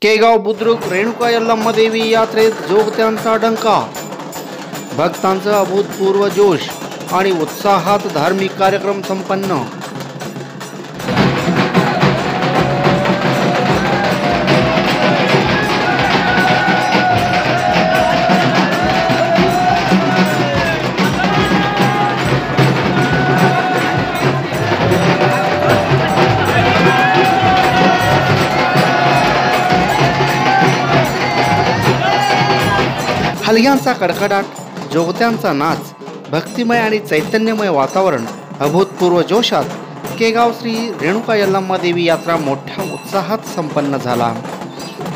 केगाव बुद्रुक रेणुका यल्लम्मा देवी यात्रेत जोगत्यांचा डंका। भक्तांचा अभूतपूर्व जोश आणि उत्साहात धार्मिक कार्यक्रम संपन्न। हलग्यांचा कडकडाट, जोगत्यांचा नाच, भक्तिमय आणि चैतन्यमय वातावरण, अभूतपूर्व जोशात केगाव श्री रेणुका यल्लम्मा देवी यात्रा मोठ्या उत्साहात संपन्न झाला।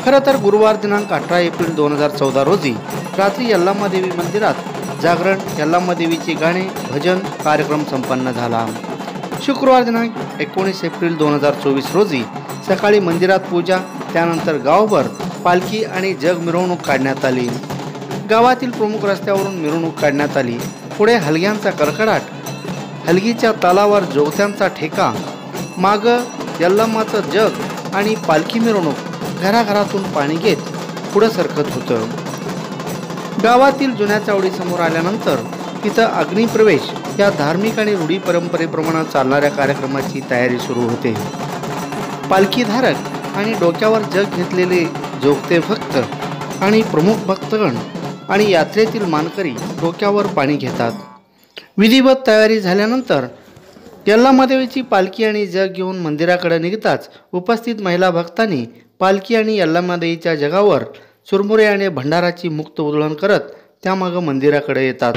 खरं तर गुरुवार दिनांक 18 एप्रिल 2014 रोजी रात्री यल्लम्मा देवी मंदिरात जागरण, यल्लम्मा देवीचे गाणे, भजन कार्यक्रम संपन्न झाला। शुक्रवार दिनांक 19 एप्रिल 2024 रोजी सकाळी मंदिरात पूजा, त्यानंतर गावभर पालखी आणि जग मिरवणूक काढण्यात आली। गावातील प्रमुख रस्त्यावरून मिरवणूक काढण्यात आली। पुढे हलग्यांचा कडकडाट, हलगीच्या तालावर जोगत्यांचा ठेका, माग यल्लम्माचं जग आणि पालखी मिरवणूक घराघरातून पाणी घेत पुढे सरकत होतं। गावातील जुन्या चावडी समोर आल्यानंतर तिथं अग्निप्रवेश या धार्मिक आणि रूढी परंपरेप्रमाणे चालणाऱ्या कार्यक्रमाची तयारी सुरू होते। पालखीधारक आणि डोक्यावर जग घेतलेले जोगते भक्त आणि प्रमुख भक्तगण आणि यात्रेतील मानकरी डोक्यावर पाणी घेतात। विधिवत तयारी झाल्यानंतर यल्लम्मा देवीची पालखी आणि जग घेऊन मंदिराकडे निघताच उपस्थित महिला भक्तांनी पालखी आणि यल्लम्मा देवीच्या जगावर चुरमुरे आणि भंडाराची मुक्त उधळण करत त्यामागे मंदिराकडे येतात।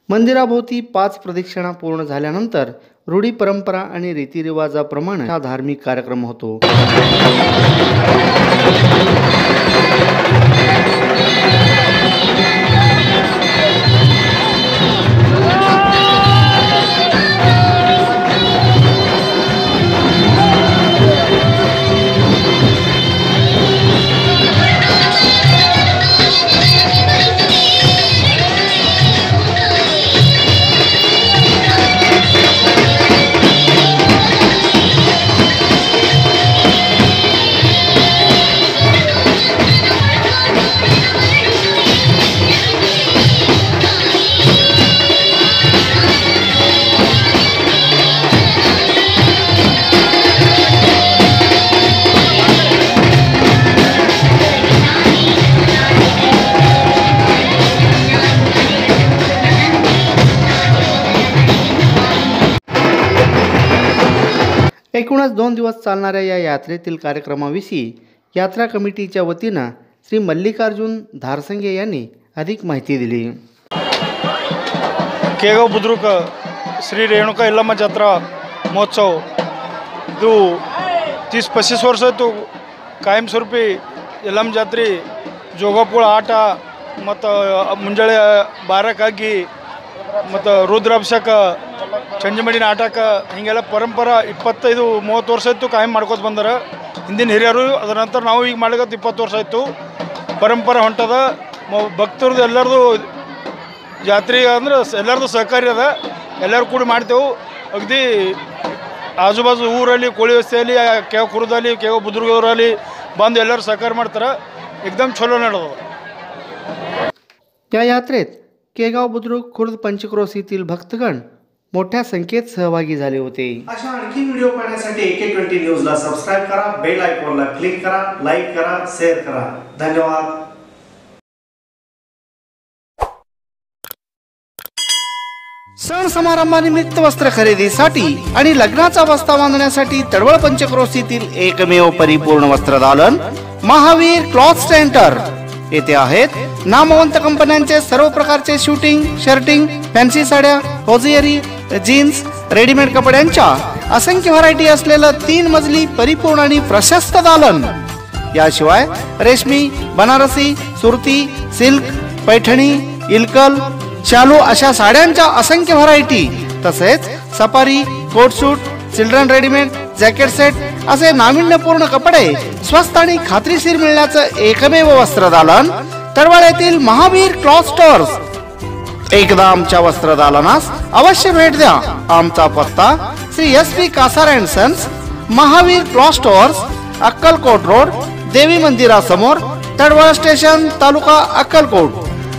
मंदिराभोवती 5 प्रदक्षिणा पूर्ण झाल्यानंतर रूढी परंपरा आणि रीतिरिवाजाप्रमाणे हा धार्मिक कार्यक्रम होतो। एकूणच 2 दिवस चालणाऱ्या या यात्रेतील कार्यक्रमाविषयी यात्रा कमिटीच्या वतीनं श्री मल्लिकार्जुन धारसंगे यांनी अधिक माहिती दिली। केगाव बुद्रुक श्री रेणुका यल्लम्मा जात्रा महोत्सव ಇದು 30-25 ವರ್ಷ ಆಯಿತು ಕಾಯಂಸ್ವರೂಪಿ ಯಲ್ಲಮ್ಮ ಜಾತ್ರೆ ಜೋಗಪುಳ ಆಟ ಮತ್ತು ಮುಂಜಾನೆ ಬಾರಕ್ಕಾಗಿ ಮತ್ತು ರುದ್ರಾಭಿಷೇಕ ಚಂಜಮಡಿ ನಾಟಕ ಹಿಂಗೆಲ್ಲ ಪರಂಪರೆ 25-30 ವರ್ಷ ಆಯಿತು ಕಾಯಂ ಮಾಡ್ಕೋತ ಬಂದಾರ ಹಿಂದಿನ ಹಿರಿಯರು। ಅದರ ನಂತರ ನಾವು ಈಗ ಮಾಡ್ಲಿಕ್ಕೆ 20 ವರ್ಷ ಆಯಿತು ಪರಂಪರೆ ಹೊಂಟದ। ಭಕ್ತರದು ಎಲ್ಲರದು ಜಾತ್ರೆ ಅಂದ್ರೆ ಎಲ್ಲರದು ಸಹಕಾರಿ ಅದ, ಎಲ್ಲರೂ ಕೂಡಿ ಮಾಡ್ತೇವೆ। ಅಗದಿ ಆಜು ಬಾಜು ಊರಲ್ಲಿ ಕೋಳಿ ವಸ್ತಿಯಲ್ಲಿ ಕೇವ ಕುರುದಲ್ಲಿ ಕೇವ ಬುದುರ್ಗವರಲ್ಲಿ ಬಂದು ಎಲ್ಲರೂ ಸಹಕಾರ ಮಾಡ್ತಾರೆ एकदम ಚಲೋ ನಡೆದವ. या यात्रेत केगाव बुद्रुक खुर्द पंचक्रोशीतील भक्तगण मोठ्या संख्येत सहभागी झाले होते. अशा आणखी व्हिडिओ पाहण्यासाठी AK20 न्यूजला सबस्क्राईब करा, बेल आयकॉनला क्लिक करा, लाईक करा, शेअर करा. धन्यवाद. सण समारंभानिमित्त वस्त्र खरेदीसाठी आणि लग्नाचा बस्ता बांधण्यासाठी तडवळ पंचक्रोशीतील एकमेव परिपूर्ण वस्त्रदालन महावीर क्लॉथ सेंटर येथे आहेत. नामवंत कंपन्यांचे सर्व प्रकारचे शूटिंग, शर्टिंग, फॅन्सी साड्या, होजियरी, जीन्स, रेडीमेड कपड्यांच्या असंख्य व्हरायटी असलेलं 3 मजली परिपूर्ण आणि प्रशस्त दालन. याशिवाय रेशमी, बनारसी, सुरती, सिल्क, पैठणी, इल्कल, शालू अशा साड्यांच्या असंख्य व्हरायटी, तसेच सफारी, कोट सूट, चिल्ड्रन रेडीमेड, जॅकेट सेट असे नाविन्यपूर्ण कपडे स्वस्त आणि खात्रीशीर मिळण्याचं एकमेव वस्त्रदालन तडवळ येथील महावीर क्लॉथ स्टोअर्स. एकदा आमच्या वस्त्रदालनास अवश्य भेट द्या. आमचा पत्ता Shri SP Kasar and sons, Mahavir cloth stores, Akkalkot road, देवी मंदिरासमोर, तडवळ स्टेशन, तालुका अक्कलकोट.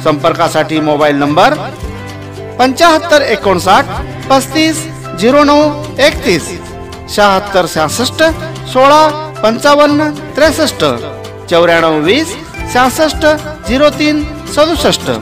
संपर्कासाठी मोबाईल नंबर 7559 35 09 31, 76 66 16 55 63, 94 20 66 03 67.